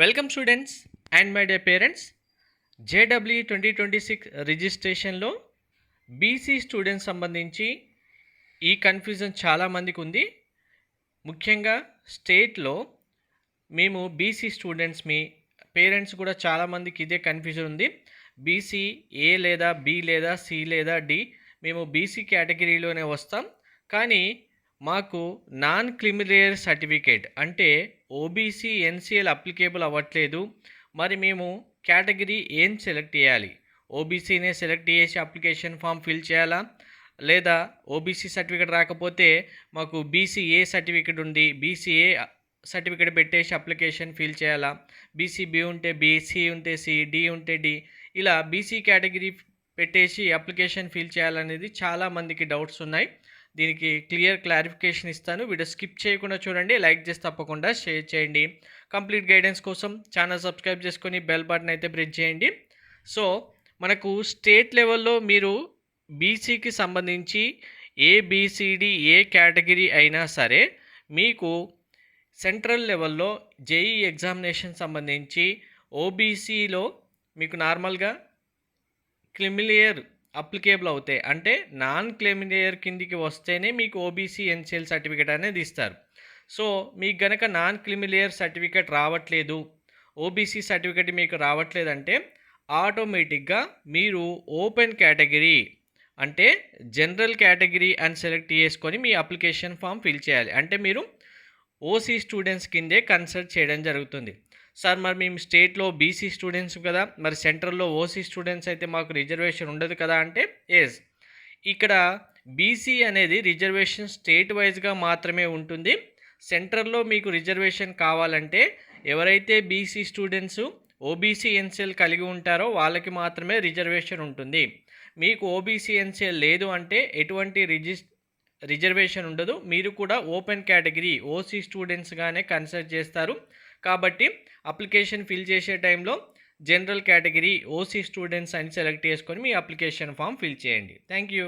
Welcome students and my dear parents. JW 2026 రిజిస్ట్రేషన్లో BC students సంబంధించి ఈ కన్ఫ్యూజన్ చాలామందికి ఉంది. ముఖ్యంగా స్టేట్లో మేము బీసీ స్టూడెంట్స్ మీ పేరెంట్స్ కూడా చాలామందికి ఇదే కన్ఫ్యూజన్ ఉంది. బీసీ ఏ లేదా బి లేదా సి లేదా డి, మేము బీసీ కేటగిరీలోనే వస్తాం, కానీ మాకు నాన్ క్రిమిలేయర్ సర్టిఫికేట్ అంటే ఓబీసీ ఎన్సిఎల్ అప్లికేబుల్ అవ్వట్లేదు. మరి మేము కేటగిరీ ఏం సెలెక్ట్ చేయాలి? ఓబీసీనే సెలెక్ట్ చేసి అప్లికేషన్ ఫామ్ ఫిల్ చేయాలా, లేదా ఓబీసీ సర్టిఫికేట్ రాకపోతే మాకు బీసీఏ సర్టిఫికేట్ ఉంది, బీసీఏ సర్టిఫికేట్ పెట్టేసి అప్లికేషన్ ఫిల్ చేయాలా, బీసీబీ ఉంటే బీసీ ఉంటే సి, డి ఉంటే డి, ఇలా బీసీ కేటగిరీ పెట్టేసి అప్లికేషన్ ఫిల్ చేయాలనేది చాలామందికి డౌట్స్ ఉన్నాయి. దీనికి క్లియర్ క్లారిఫికేషన్ ఇస్తాను. వీడియో స్కిప్ చేయకుండా చూడండి, లైక్ చేసి తప్పకుండా షేర్ చేయండి. కంప్లీట్ గైడెన్స్ కోసం ఛానల్ సబ్స్క్రైబ్ చేసుకొని బెల్ బటన్ అయితే ప్రెస్ చేయండి. సో మనకు స్టేట్ లెవెల్లో మీరు బీసీకి సంబంధించి ఏబిసిడి ఏ కేటగిరీ అయినా సరే, మీకు సెంట్రల్ లెవెల్లో జేఈ ఎగ్జామినేషన్ సంబంధించి ఓబీసీలో మీకు నార్మల్గా క్రిమిలేయర్ అప్లికేబుల్ అవుతాయి. అంటే నాన్ క్రిమిలేయర్ కిందికి వస్తేనే మీకు ఓబీసీ ఎన్సిఎల్ సర్టిఫికేట్ అనేది ఇస్తారు. సో మీకు గనక నాన్ క్రిమిలేయర్ సర్టిఫికేట్ రావట్లేదు, ఓబీసీ సర్టిఫికేట్ మీకు రావట్లేదంటే ఆటోమేటిక్గా మీరు ఓపెన్ కేటగిరీ అంటే జనరల్ కేటగిరీ అని సెలెక్ట్ చేసుకొని మీ అప్లికేషన్ ఫామ్ ఫిల్ చేయాలి. అంటే మీరు ఓసీ స్టూడెంట్స్ కిందే కన్సిడర్ చేయడం జరుగుతుంది. సార్ మరి మేము స్టేట్లో బీసీ స్టూడెంట్స్ కదా, మరి సెంట్రల్లో ఓసీ స్టూడెంట్స్ అయితే మాకు రిజర్వేషన్ ఉండదు కదా అంటే ఎస్, ఇక్కడ బీసీ అనేది రిజర్వేషన్ స్టేట్ వైజ్గా మాత్రమే ఉంటుంది. సెంట్రల్లో మీకు రిజర్వేషన్ కావాలంటే ఎవరైతే బీసీ స్టూడెంట్స్ ఓబీసీ ఎన్సిఎల్ కలిగి ఉంటారో వాళ్ళకి మాత్రమే రిజర్వేషన్ ఉంటుంది. మీకు ఓబీసీ ఎన్సిఎల్ లేదు అంటే ఎటువంటి రిజర్వేషన్ ఉండదు. మీరు కూడా ఓపెన్ కేటగిరీ ఓసీ స్టూడెంట్స్గానే కన్సిడర్ చేస్తారు. కాబట్టి అప్లికేషన్ ఫిల్ చేసే టైంలో జనరల్ కేటగిరీ ఓసీ స్టూడెంట్స్ అని సెలెక్ట్ చేసుకొని మీ అప్లికేషన్ ఫామ్ ఫిల్ చేయండి. Thank you.